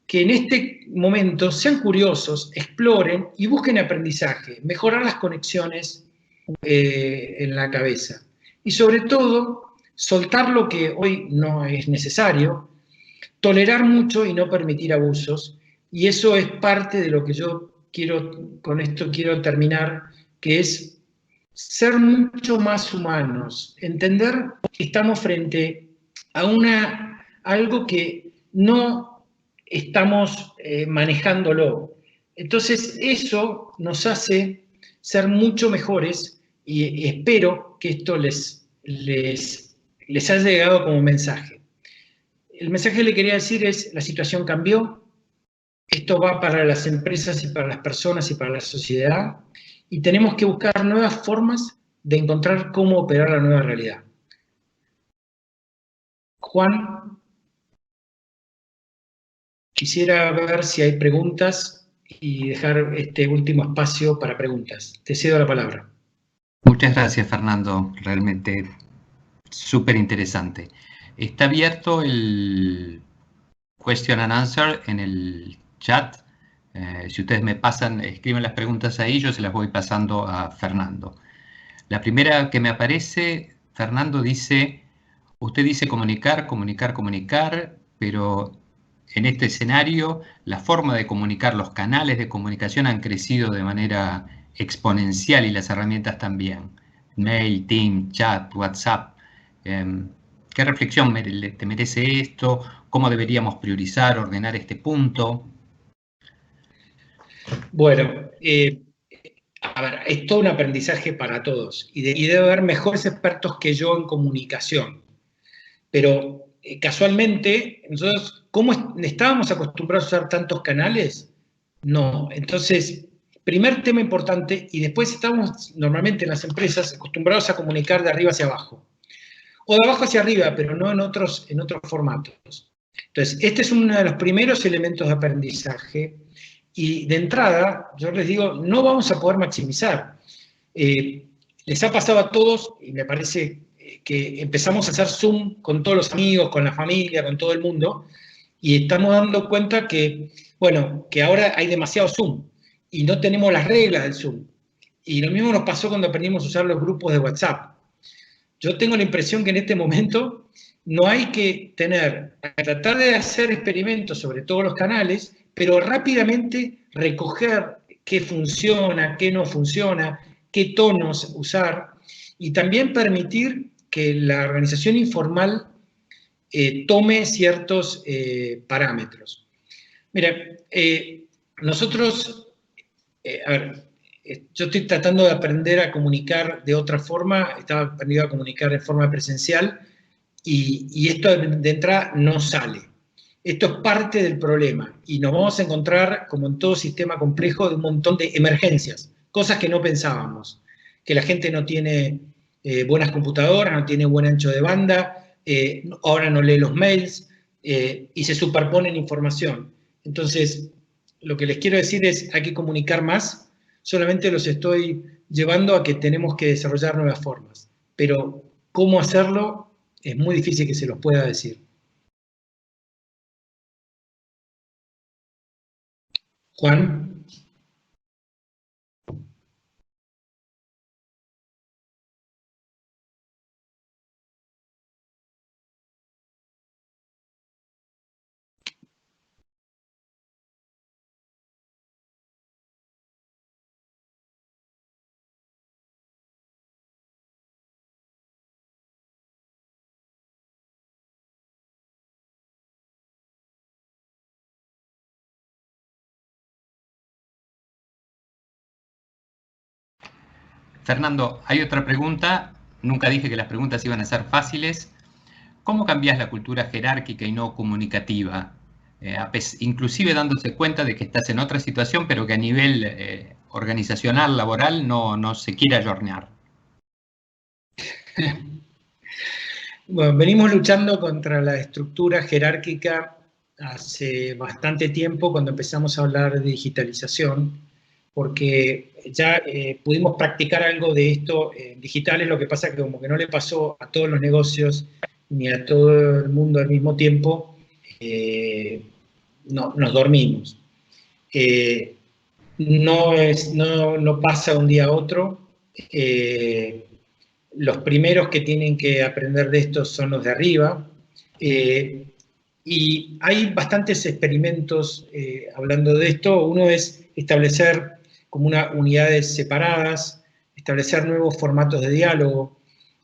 que en este momento sean curiosos, exploren y busquen aprendizaje, mejorar las conexiones en la cabeza. Y sobre todo, soltar lo que hoy no es necesario, tolerar mucho y no permitir abusos. Y eso es parte de lo que yo con esto quiero terminar, que es ser mucho más humanos, entender que estamos frente a algo que no estamos manejándolo. Entonces eso nos hace ser mucho mejores y espero que esto les haya llegado como mensaje. El mensaje que le quería decir es, la situación cambió, esto va para las empresas y para las personas y para la sociedad, y tenemos que buscar nuevas formas de encontrar cómo operar la nueva realidad. Juan, quisiera ver si hay preguntas y dejar este último espacio para preguntas. Te cedo la palabra. Muchas gracias, Fernando. Realmente súper interesante. Está abierto el question and answer en el chat. Si ustedes me escriben las preguntas ahí, yo se las voy pasando a Fernando. La primera que me aparece, Fernando usted dice comunicar, comunicar, comunicar, pero en este escenario la forma de comunicar, los canales de comunicación han crecido de manera exponencial y las herramientas también. Mail, Team, chat, WhatsApp. ¿Qué reflexión te merece esto? ¿Cómo deberíamos priorizar, ordenar este punto? Bueno, a ver, es todo un aprendizaje para todos y debe haber mejores expertos que yo en comunicación. Pero casualmente, nosotros, ¿cómo estábamos acostumbrados a usar tantos canales? No. Entonces, primer tema importante, y después estamos normalmente en las empresas acostumbrados a comunicar de arriba hacia abajo. O de abajo hacia arriba, pero no en otros formatos. Entonces, este es uno de los primeros elementos de aprendizaje. Y de entrada, yo les digo, no vamos a poder maximizar. Les ha pasado a todos, y me parece que empezamos a hacer Zoom con todos los amigos, con la familia, con todo el mundo, y estamos dando cuenta que, bueno, que ahora hay demasiado Zoom, y no tenemos las reglas del Zoom. Y lo mismo nos pasó cuando aprendimos a usar los grupos de WhatsApp. Yo tengo la impresión que en este momento no hay que tratar de hacer experimentos sobre todos los canales, pero rápidamente recoger qué funciona, qué no funciona, qué tonos usar, y también permitir que la organización informal tome ciertos parámetros. Mira, nosotros, a ver, yo estoy tratando de aprender a comunicar de otra forma, estaba aprendiendo a comunicar de forma presencial, y esto de entrada no sale. Esto es parte del problema, y nos vamos a encontrar, como en todo sistema complejo, de un montón de emergencias, cosas que no pensábamos, que la gente no tiene buenas computadoras, no tiene buen ancho de banda, ahora no lee los mails, y se superponen información. Entonces, lo que les quiero decir es, hay que comunicar más, solamente los estoy llevando a que tenemos que desarrollar nuevas formas, pero cómo hacerlo es muy difícil que se los pueda decir. Juan. Fernando, hay otra pregunta. Nunca dije que las preguntas iban a ser fáciles. ¿Cómo cambias la cultura jerárquica y no comunicativa? Inclusive dándose cuenta de que estás en otra situación, pero que a nivel organizacional, laboral, no se quiere ayornear. Bueno, venimos luchando contra la estructura jerárquica hace bastante tiempo, cuando empezamos a hablar de digitalización, porque ya pudimos practicar algo de esto en digitales, lo que pasa que como que no le pasó a todos los negocios ni a todo el mundo al mismo tiempo, nos dormimos. No pasa de un día a otro. Los primeros que tienen que aprender de esto son los de arriba. Y hay bastantes experimentos hablando de esto. Uno es establecer como unidades separadas, establecer nuevos formatos de diálogo,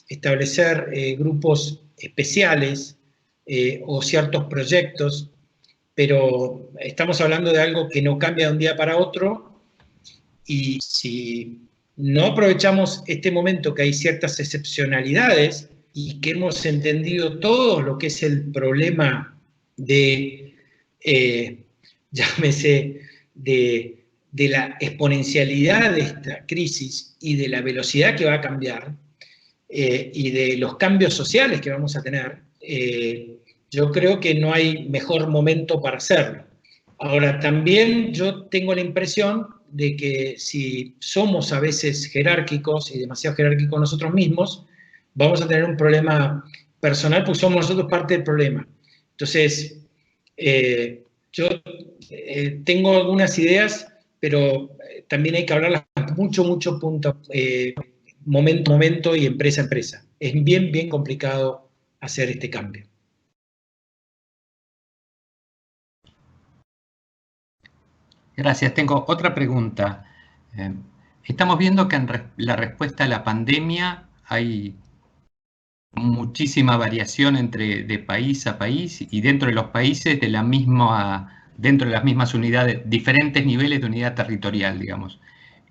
establecer grupos especiales o ciertos proyectos, pero estamos hablando de algo que no cambia de un día para otro, y si no aprovechamos este momento que hay ciertas excepcionalidades y que hemos entendido todo lo que es el problema de, llámese, de la exponencialidad de esta crisis y de la velocidad que va a cambiar y de los cambios sociales que vamos a tener, yo creo que no hay mejor momento para hacerlo. Ahora, también yo tengo la impresión de que si somos a veces jerárquicos y demasiado jerárquicos nosotros mismos, vamos a tener un problema personal, porque somos nosotros parte del problema. Entonces, yo tengo algunas ideas, pero también hay que hablarlas mucho momento a momento y empresa a empresa. Es bien complicado hacer este cambio. Gracias. Tengo otra pregunta. Estamos viendo que en la respuesta a la pandemia hay muchísima variación de país a país, y dentro de los países dentro de las mismas unidades, diferentes niveles de unidad territorial, digamos.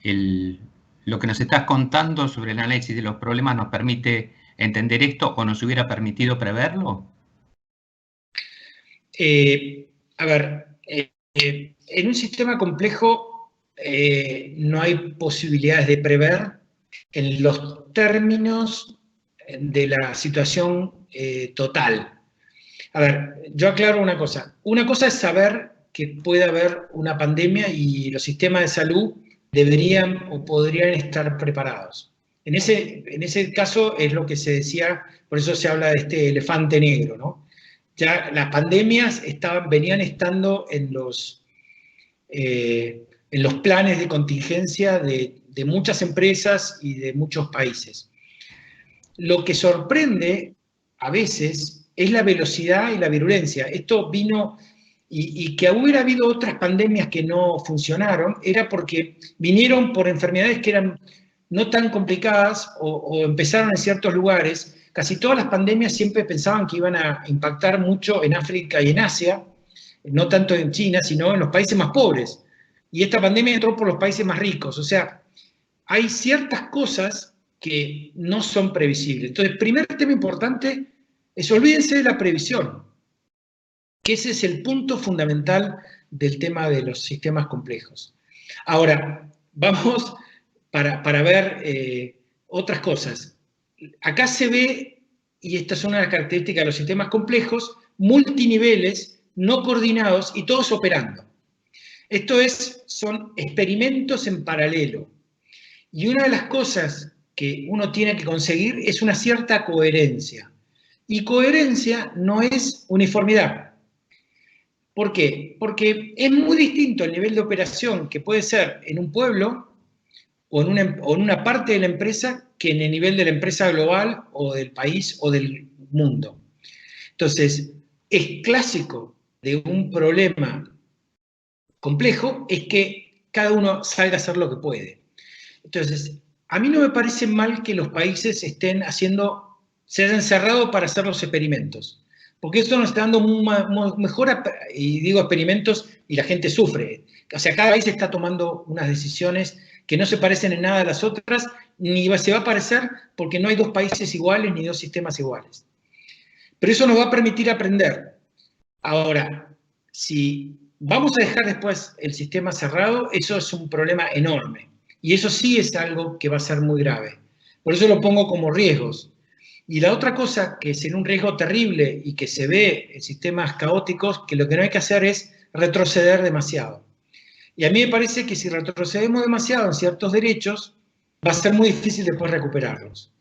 Lo que nos estás contando sobre el análisis de los problemas nos permite entender esto, o nos hubiera permitido preverlo. A ver, en un sistema complejo no hay posibilidades de prever en los términos de la situación total. A ver, yo aclaro una cosa. Una cosa es saber que puede haber una pandemia y los sistemas de salud deberían o podrían estar preparados. En ese caso es lo que se decía, por eso se habla de este elefante negro, ¿no? Ya las pandemias venían estando en los planes de contingencia de muchas empresas y de muchos países. Lo que sorprende a veces es la velocidad y la virulencia. Esto vino y que hubiera habido otras pandemias que no funcionaron, era porque vinieron por enfermedades que eran no tan complicadas o empezaron en ciertos lugares. Casi todas las pandemias siempre pensaban que iban a impactar mucho en África y en Asia, no tanto en China, sino en los países más pobres. Y esta pandemia entró por los países más ricos. O sea, hay ciertas cosas que no son previsibles. Entonces, el primer tema importante es olvídense de la previsión, que ese es el punto fundamental del tema de los sistemas complejos. Ahora, vamos para ver otras cosas. Acá se ve, y esta es una de las características de los sistemas complejos, multiniveles, no coordinados y todos operando. Esto son experimentos en paralelo. Y una de las cosas que uno tiene que conseguir es una cierta coherencia. Y coherencia no es uniformidad. ¿Por qué? Porque es muy distinto el nivel de operación que puede ser en un pueblo o en una parte de la empresa que en el nivel de la empresa global o del país o del mundo. Entonces, es clásico de un problema complejo es que cada uno salga a hacer lo que puede. Entonces, a mí no me parece mal que los países se hayan cerrado para hacer los experimentos, porque eso nos está dando mejor, y digo experimentos, y la gente sufre. O sea, cada país está tomando unas decisiones que no se parecen en nada a las otras, ni se va a parecer porque no hay dos países iguales ni dos sistemas iguales. Pero eso nos va a permitir aprender. Ahora, si vamos a dejar después el sistema cerrado, eso es un problema enorme. Y eso sí es algo que va a ser muy grave. Por eso lo pongo como riesgos. Y la otra cosa que sería un riesgo terrible y que se ve en sistemas caóticos, que lo que no hay que hacer es retroceder demasiado. Y a mí me parece que si retrocedemos demasiado en ciertos derechos, va a ser muy difícil después recuperarlos.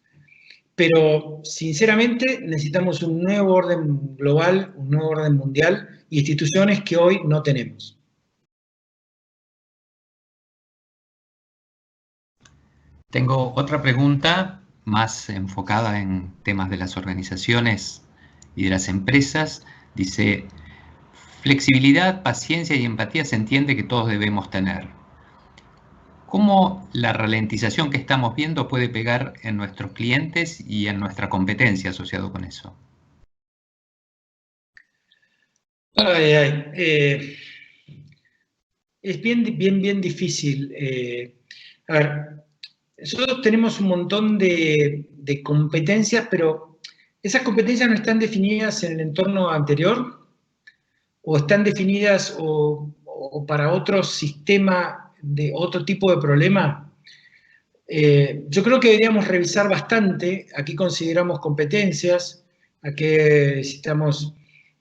Pero, sinceramente, necesitamos un nuevo orden global, un nuevo orden mundial, e instituciones que hoy no tenemos. Tengo otra pregunta más enfocada en temas de las organizaciones y de las empresas. Dice, flexibilidad, paciencia y empatía se entiende que todos debemos tener. ¿Cómo la ralentización que estamos viendo puede pegar en nuestros clientes y en nuestra competencia asociado con eso? Es bien difícil. A ver, nosotros tenemos un montón de competencias, pero esas competencias no están definidas en el entorno anterior o están definidas o para otro sistema de otro tipo de problema. Yo creo que deberíamos revisar bastante a qué consideramos competencias, a qué necesitamos.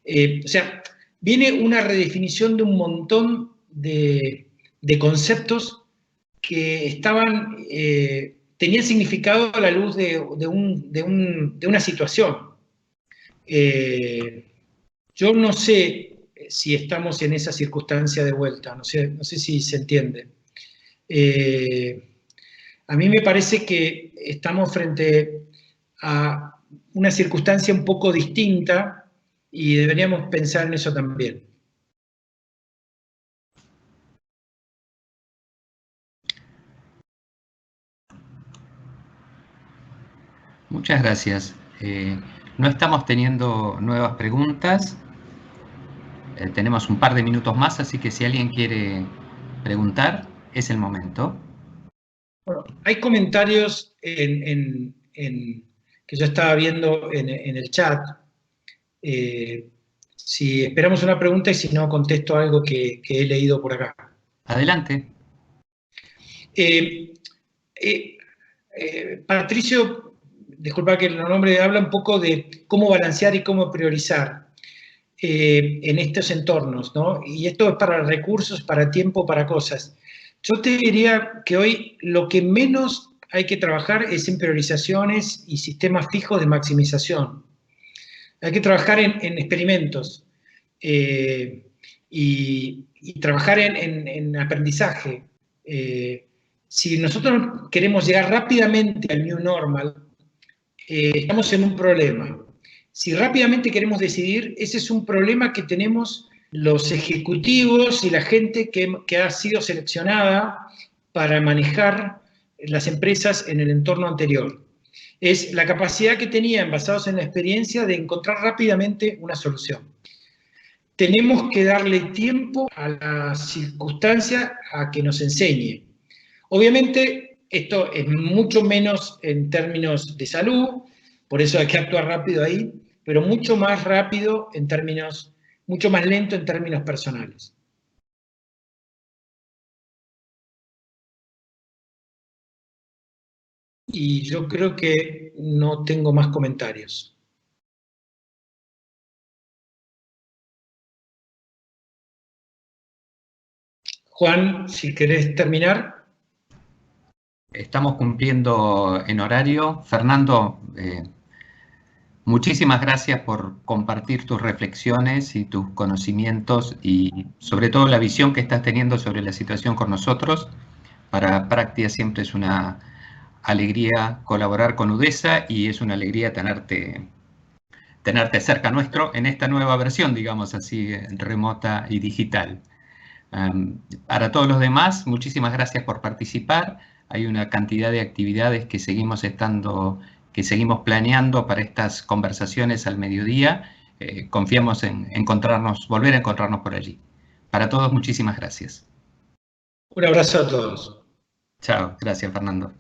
O sea, viene una redefinición de un montón de conceptos que tenían significado a la luz de una situación. Yo no sé si estamos en esa circunstancia de vuelta, no sé si se entiende. A mí me parece que estamos frente a una circunstancia un poco distinta y deberíamos pensar en eso también. Muchas gracias. No estamos teniendo nuevas preguntas. Tenemos un par de minutos más, así que si alguien quiere preguntar, es el momento. Bueno, hay comentarios que yo estaba viendo en el chat. Si esperamos una pregunta y si no, contesto algo que he leído por acá. Adelante. Patricio, disculpa que el nombre, habla un poco de cómo balancear y cómo priorizar en estos entornos, ¿no? Y esto es para recursos, para tiempo, para cosas. Yo te diría que hoy lo que menos hay que trabajar es en priorizaciones y sistemas fijos de maximización. Hay que trabajar en experimentos y trabajar en aprendizaje. Si nosotros queremos llegar rápidamente al new normal, estamos en un problema. Si rápidamente queremos decidir, ese es un problema que tenemos los ejecutivos y la gente que ha sido seleccionada para manejar las empresas en el entorno anterior. Es la capacidad que tenían, basados en la experiencia, de encontrar rápidamente una solución. Tenemos que darle tiempo a la circunstancia a que nos enseñe. Obviamente, esto es mucho menos en términos de salud, por eso hay que actuar rápido ahí, pero mucho más rápido en términos, mucho más lento en términos personales. Y yo creo que no tengo más comentarios. Juan, si querés terminar. Estamos cumpliendo en horario. Fernando, muchísimas gracias por compartir tus reflexiones y tus conocimientos y sobre todo la visión que estás teniendo sobre la situación con nosotros. Para Praxia siempre es una alegría colaborar con UDESA y es una alegría tenerte cerca nuestro en esta nueva versión, digamos así, remota y digital. Para todos los demás, muchísimas gracias por participar. Hay una cantidad de actividades que seguimos planeando para estas conversaciones al mediodía. Confiamos en volver a encontrarnos por allí. Para todos, muchísimas gracias. Un abrazo a todos. Chao, gracias Fernando.